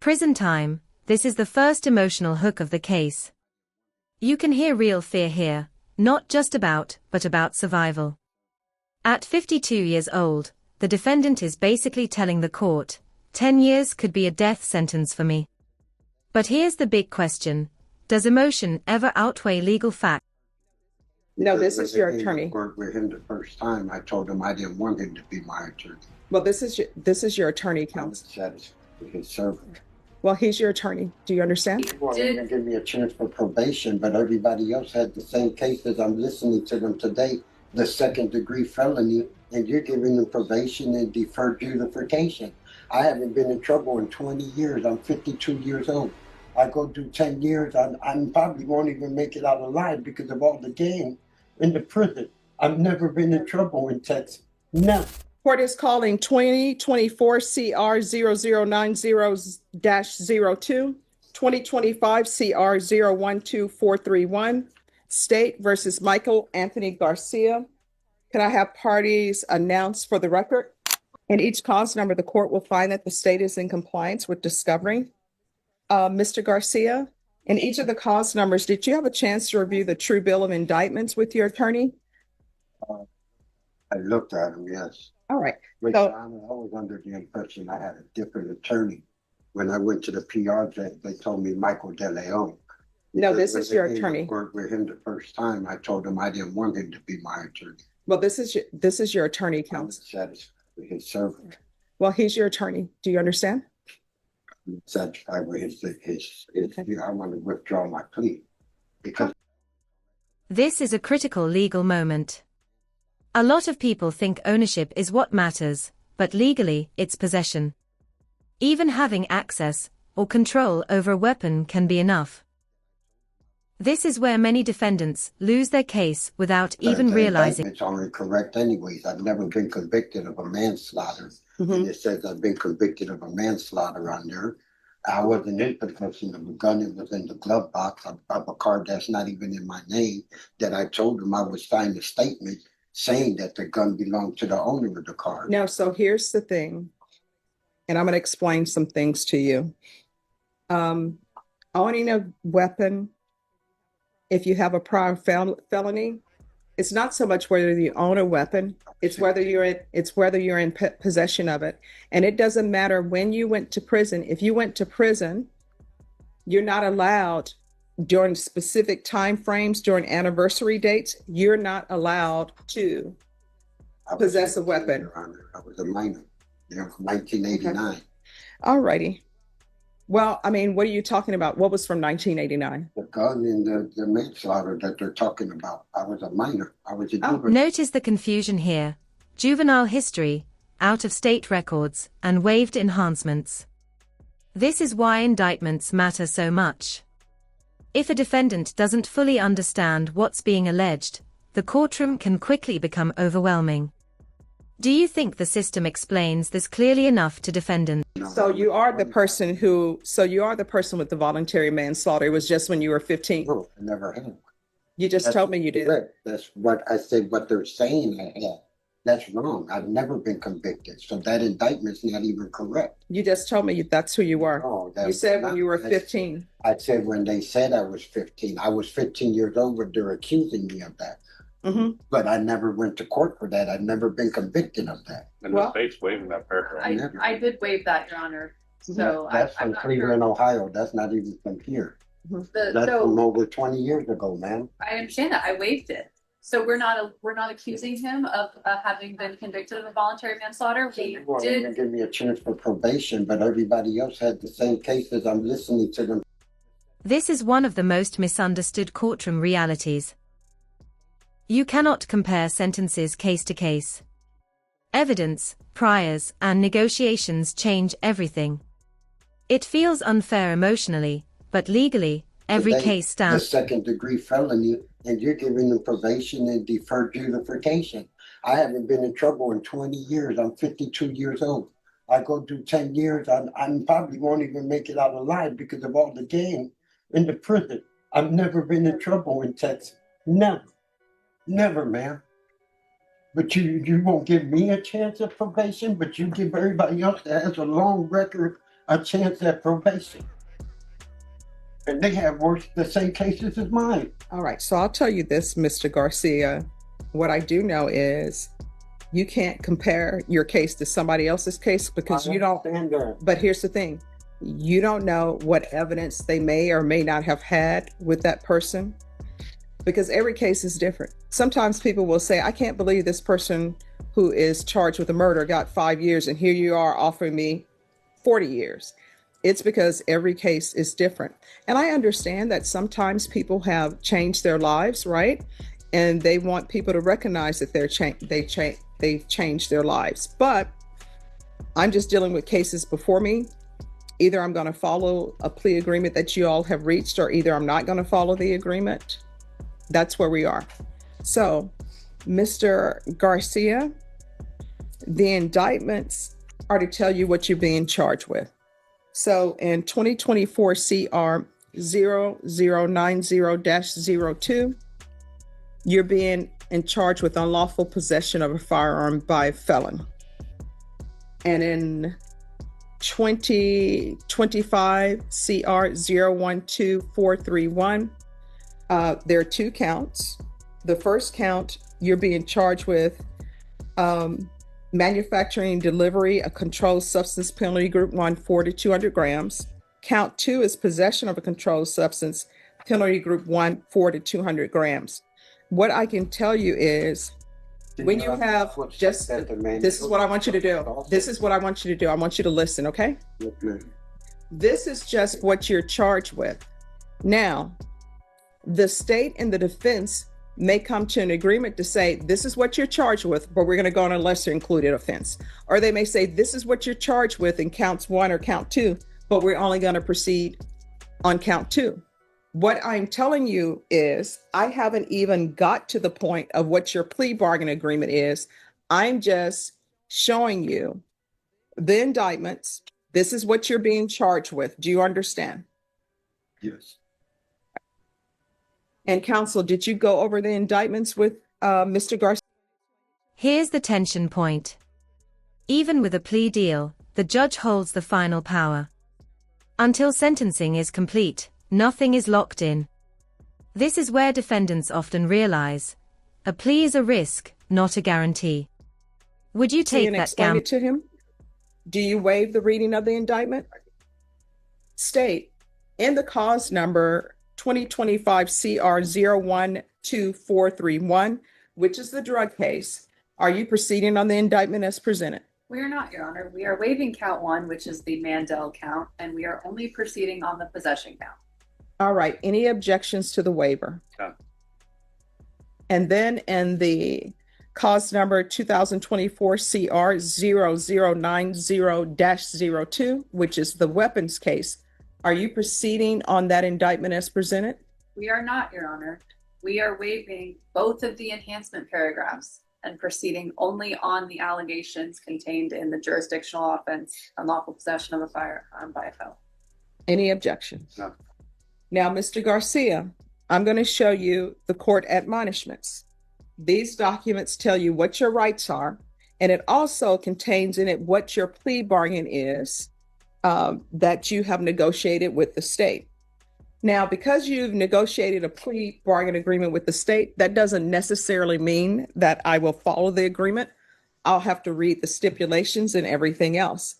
Prison time, this is the first emotional hook of the case. You can hear real fear here, not just about, but about survival. At 52 years old, the defendant is basically telling the court, 10 years could be a death sentence for me. But here's the big question, does emotion ever outweigh legal fact? No, this is your attorney. Worked with him the first time. I told him I didn't want him to be my attorney. Well, this is your attorney, counsel. I was satisfied with his servant. Well, he's your attorney. Do you understand? He wanted to give me a chance for probation, but everybody else had the same cases. I'm listening to them today, the second-degree felony, and you're giving them probation and deferred adjudication. I haven't been in trouble in 20 years. I'm 52 years old. I go do 10 years. I probably won't even make it out alive because of all the gang in the prison. I've never been in trouble in Texas. Never. Court is calling 2024 CR 0090-02, 2025 CR 012431, State versus Michael Anthony Garcia. Can I have parties announced for the record? In each cause number, the court will find that the state is in compliance with discovery. Mr. Garcia, in each of the cause numbers, did you have a chance to review the true bill of indictments with your attorney? I looked at him, yes. All right. But So, I was under the impression I had a different attorney. When I went to the PR, they told me Michael De Leon. no, this is your attorney. I worked with him the first time. I told him I didn't want him to be my attorney. Well, this is your attorney, I was counsel. satisfied with his servant. Well, he's your attorney. Do you understand? I'm satisfied with his I want to withdraw my plea because This is a critical legal moment. A lot of people think ownership is what matters, but legally, it's possession. Even having access or control over a weapon can be enough. This is where many defendants lose their case without even realizing. It's only correct anyways. I've never been convicted of a manslaughter. And it says I've been convicted of a manslaughter on there. I wasn't in possession of a gun. It was in the glove box of a car that's not even in my name. That I told him I would sign a statement saying that the gun belonged to the owner of the car. No, so here's the thing, and I'm going to explain some things to you. Owning a weapon, if you have a prior felony, it's not so much whether you own a weapon, it's whether you're in possession of it. And it doesn't matter when you went to prison. If you went to prison, you're not allowed during specific time frames, during anniversary dates, you're not allowed to possess a weapon. I was a minor, 1989. Okay. All righty. Well, I mean, what are you talking about? What was from 1989? The gun and the manslaughter that they're talking about. I was a minor. I was a juvenile. Notice the confusion here. Juvenile history, out-of-state records, and waived enhancements. This is why indictments matter so much. If a defendant doesn't fully understand what's being alleged, the courtroom can quickly become overwhelming. Do you think the system explains this clearly enough to defendants? So you are the person with the voluntary manslaughter. It was just when you were 15. No, I never had. You just told me you did. Correct. That's what I said, what they're saying I had. That's wrong. I've never been convicted. So that indictment's not even correct. You just told me that's who you were. No, you said when you were 15. I said when they said I was 15. I was 15 years old, but they're accusing me of that. But I never went to court for that. I've never been convicted of that. And the state's waiving that paragraph. I did waive that, Your Honor. So that's from Cleveland, Ohio. That's not even from here. That's from over 20 years ago, man. I understand that. I waived it. So we're not accusing him of having been convicted of a voluntary manslaughter. We did give me a chance for probation, but everybody else had the same cases. I'm listening to them. This is one of the most misunderstood courtroom realities. You cannot compare sentences case to case. Evidence, priors, and negotiations change everything. It feels unfair emotionally, but legally, every case stands. The second-degree felony, and you're giving them probation and deferred adjudication. I haven't been in trouble in 20 years. I'm 52 years old. I go do 10 years. I probably won't even make it out alive because of all the gang in the prison. I've never been in trouble in Texas. Never. Never, man. But you won't give me a chance at probation, but you give everybody else that has a long record a chance at probation. And they have worse, the same cases as mine. All right, so I'll tell you this, Mr. Garcia. What I do know is you can't compare your case to somebody else's case because you don't. understand that. But here's the thing. You don't know what evidence they may or may not have had with that person because every case is different. Sometimes people will say, I can't believe this person who is charged with a murder got 5 years and here you are offering me 40 years. It's because every case is different. And I understand that sometimes people have changed their lives, right? And they want people to recognize that they've changed their lives. But I'm just dealing with cases before me. Either I'm going to follow a plea agreement that you all have reached, or either I'm not going to follow the agreement. That's where we are. So, Mr. Garcia, the indictments are to tell you what you're being charged with. So in 2024 CR 0090-02, you're being in charge with unlawful possession of a firearm by a felon. And in 2025 CR 012431, there are 2 counts. The first count, you're being charged with manufacturing and delivery, a controlled substance, penalty group 1, 4 to 200 grams. Count 2 is possession of a controlled substance, penalty group 1, 4 to 200 grams. What I can tell you is when you have just, this is what I want you to do. This is what I want you to do. I want you to listen, okay? This is just what you're charged with. Now, the state and the defense may come to an agreement to say, this is what you're charged with, but we're going to go on a lesser included offense. Or they may say, this is what you're charged with in counts 1 or count 2, but we're only going to proceed on count 2. What I'm telling you is I haven't even got to the point of what your plea bargain agreement is. I'm just showing you the indictments. This is what you're being charged with. Do you understand? Yes. And counsel, did you go over the indictments with Mr. Garcia? Here's the tension point. Even with a plea deal, the judge holds the final power. Until sentencing is complete, nothing is locked in. This is where defendants often realize a plea is a risk, not a guarantee. Would you take that explain it to him? Do you waive the reading of the indictment? State in the cause number 2025 CR 012431, which is the drug case, are you proceeding on the indictment as presented? We are not, Your Honor. We are waiving count 1, which is the Mandel count, and we are only proceeding on the possession count. All right. Any objections to the waiver? No. And then in the cause number 2024 CR 0090-02, which is the weapons case, are you proceeding on that indictment as presented? We are not, Your Honor. We are waiving both of the enhancement paragraphs and proceeding only on the allegations contained in the jurisdictional offense, unlawful possession of a firearm by a felon. Any objections? No. Now, Mr. Garcia, I'm going to show you the court admonishments. These documents tell you what your rights are, and it also contains in it what your plea bargain is that you have negotiated with the state. Now, because you've negotiated a plea bargain agreement with the state, that doesn't necessarily mean that I will follow the agreement. I'll have to read the stipulations and everything else.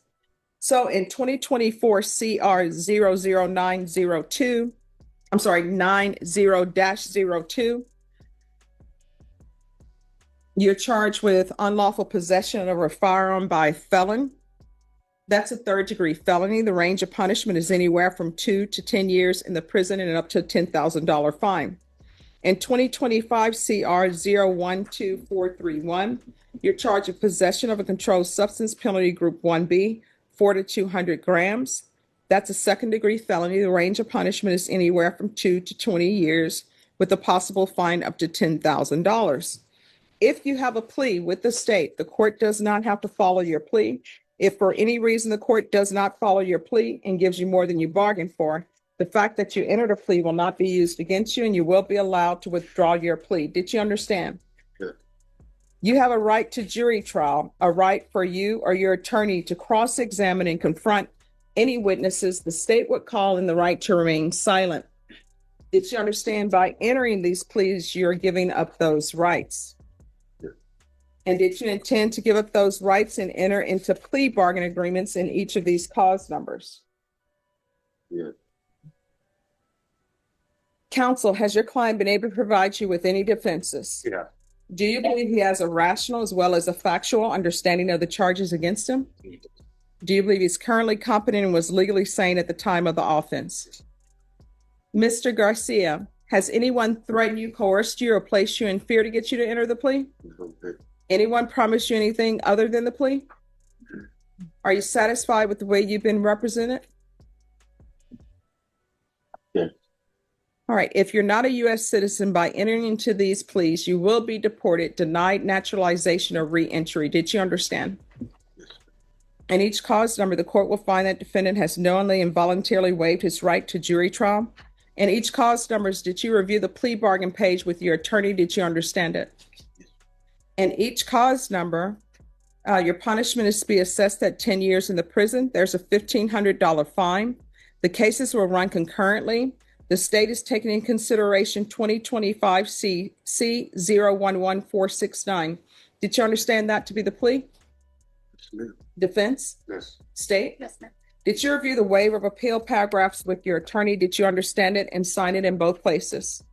So in 2024 CR 00902, I'm sorry, 90-02, you're charged with unlawful possession of a firearm by a felon. That's a 3rd-degree felony. The range of punishment is anywhere from 2 to 10 years in the prison and up to a $10,000 fine. In 2025 CR 012431, you're charged with possession of a controlled substance, penalty group 1B, 4 to 200 grams. That's a 2nd-degree felony. The range of punishment is anywhere from 2 to 20 years with a possible fine up to $10,000. If you have a plea with the state, the court does not have to follow your plea. If for any reason the court does not follow your plea and gives you more than you bargained for, the fact that you entered a plea will not be used against you and you will be allowed to withdraw your plea. Did you understand? Good. You have a right to jury trial, a right for you or your attorney to cross-examine and confront any witnesses the state would call in the right to remain silent. Did you understand by entering these pleas, you're giving up those rights? And did you intend to give up those rights and enter into plea bargain agreements in each of these cause numbers? Yeah. Counsel, has your client been able to provide you with any defenses? Yeah. Do you believe he has a rational as well as a factual understanding of the charges against him? Do you believe he's currently competent and was legally sane at the time of the offense? Mr. Garcia, has anyone threatened you, coerced you, or placed you in fear to get you to enter the plea? Anyone promised you anything other than the plea? Are you satisfied with the way you've been represented? Yeah. All right. If you're not a U.S. citizen by entering into these pleas, you will be deported, denied naturalization, or re-entry. Did you understand? In each cause number, the court will find that defendant has knowingly and voluntarily waived his right to jury trial. In each cause numbers, did you review the plea bargain page with your attorney? Did you understand it? In each cause number, your punishment is to be assessed at 10 years in the prison. There's a $1,500 fine. The cases will run concurrently. The state is taking in consideration 2025 C011469. Did you understand that to be the plea? Defense? Yes. State? Yes, ma'am. Did you review the waiver of appeal paragraphs with your attorney? Did you understand it and sign it in both places?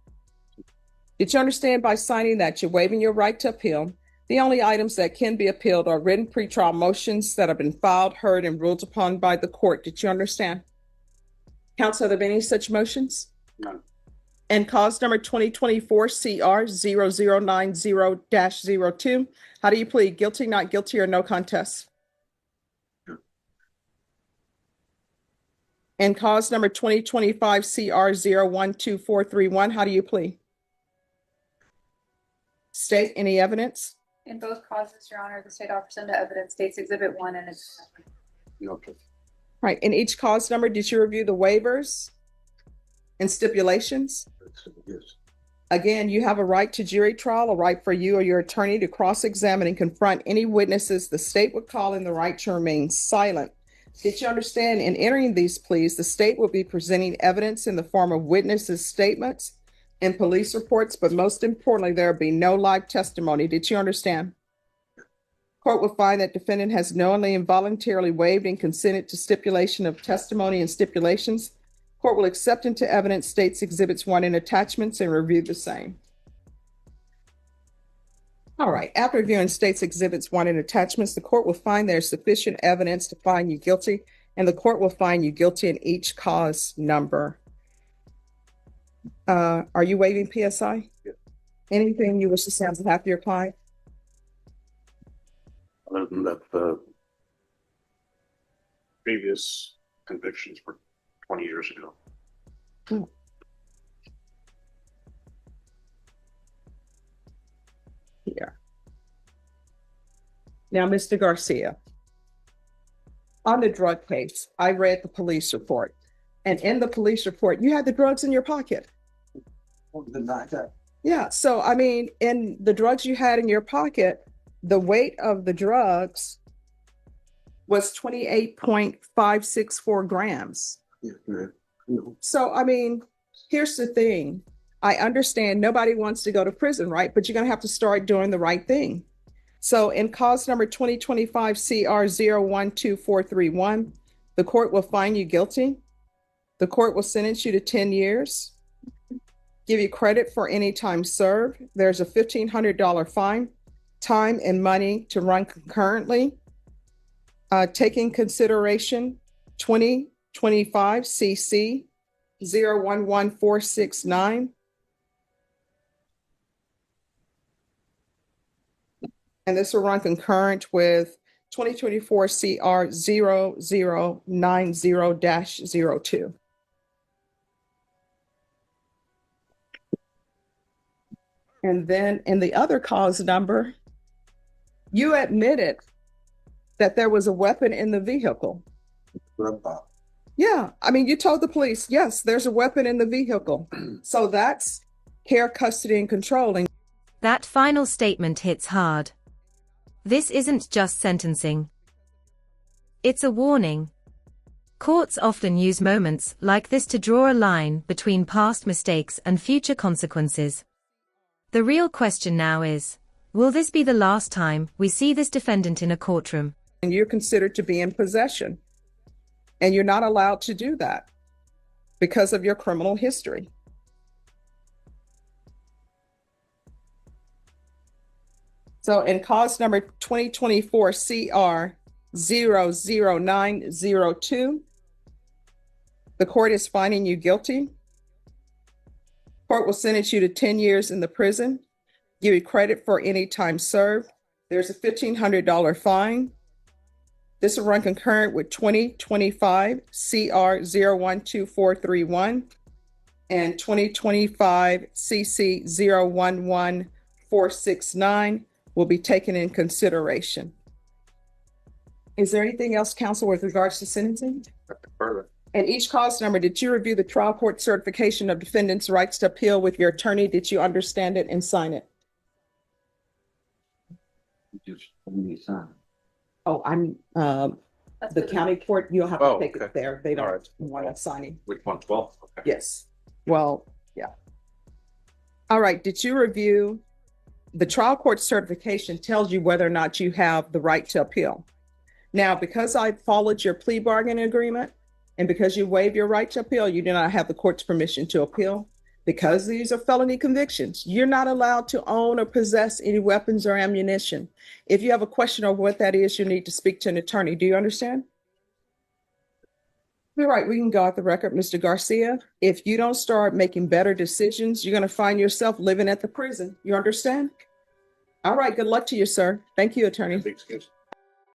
Did you understand by signing that you're waiving your right to appeal? The only items that can be appealed are written pretrial motions that have been filed, heard, and ruled upon by the court. Did you understand? Counsel, have there been any such motions? None. And cause number 2024 CR 0090-02. How do you plead? Guilty, not guilty, or no contest? And cause number 2025 CR 012431. How do you plead? State, any evidence? In both causes, Your Honor, the state offers into evidence States Exhibit 1 and its. Okay. Right. In each cause number, did you review the waivers and stipulations? Yes. Again, you have a right to jury trial, a right for you or your attorney to cross-examine and confront any witnesses the state would call in the right to remain silent. Did you understand in entering these pleas, the state will be presenting evidence in the form of witnesses' statements and police reports, but most importantly, there will be no live testimony. Did you understand? Court will find that defendant has knowingly and voluntarily waived and consented to stipulation of testimony and stipulations. Court will accept into evidence States Exhibits 1 and attachments and review the same. All right. After reviewing States Exhibits 1 and attachments, the court will find there's sufficient evidence to find you guilty, and the court will find you guilty in each cause number. Are you waiving PSI? Yes. Anything you wish to say on behalf of your client? Other than that, the previous convictions were 20 years ago. Here. Now, Mr. Garcia, on the drug case, I read the police report, and in the police report, you had the drugs in your pocket. Deny that. Yeah. So, I mean, in the drugs you had in your pocket, the weight of the drugs was 28.564 grams. Yeah, yeah. No. So, I mean, here's the thing. I understand nobody wants to go to prison, right? But you're going to have to start doing the right thing. So in cause number 2025 CR 012431, the court will find you guilty. The court will sentence you to 10 years, give you credit for any time served. There's a $1,500 fine, time and money to run concurrently. Taking consideration 2025 CC 011469. And this will run concurrent with 2024 CR 0090-02. And then in the other cause number, you admitted that there was a weapon in the vehicle. Yeah, I mean, you told the police, yes, there's a weapon in the vehicle. So that's care, custody, and controlling. That final statement hits hard. This isn't just sentencing. It's a warning. Courts often use moments like this to draw a line between past mistakes and future consequences. The real question now is, will this be the last time we see this defendant in a courtroom? And you're considered to be in possession. And you're not allowed to do that because of your criminal history. So in cause number 2024 CR 00902, the court is finding you guilty. Court will sentence you to 10 years in the prison, give you credit for any time served. There's a $1,500 fine. This will run concurrent with 2025 CR 012431 and 2025 CC 011469 will be taken in consideration. Is there anything else, counsel, with regards to sentencing? Further. And each cause number, did you review the trial court certification of defendant's rights to appeal with your attorney? Did you understand it and sign it? Just only sign. Oh, I'm, That's the the- county court, you'll have to Oh, take okay. it there. They All don't right. want us signing. Which one? 12? Okay. Yes. Well, yeah. All right. Did you review the trial court certification tells you whether or not you have the right to appeal? Now, because I followed your plea bargaining agreement and because you waive your right to appeal, you do not have the court's permission to appeal. Because these are felony convictions, you're not allowed to own or possess any weapons or ammunition. If you have a question of what that is, you need to speak to an attorney. Do you understand? All right, we can go off the record, Mr. Garcia. If you don't start making better decisions, you're going to find yourself living at the prison. You understand? All right, good luck to you, sir. Thank you, attorney. Thanks, guys.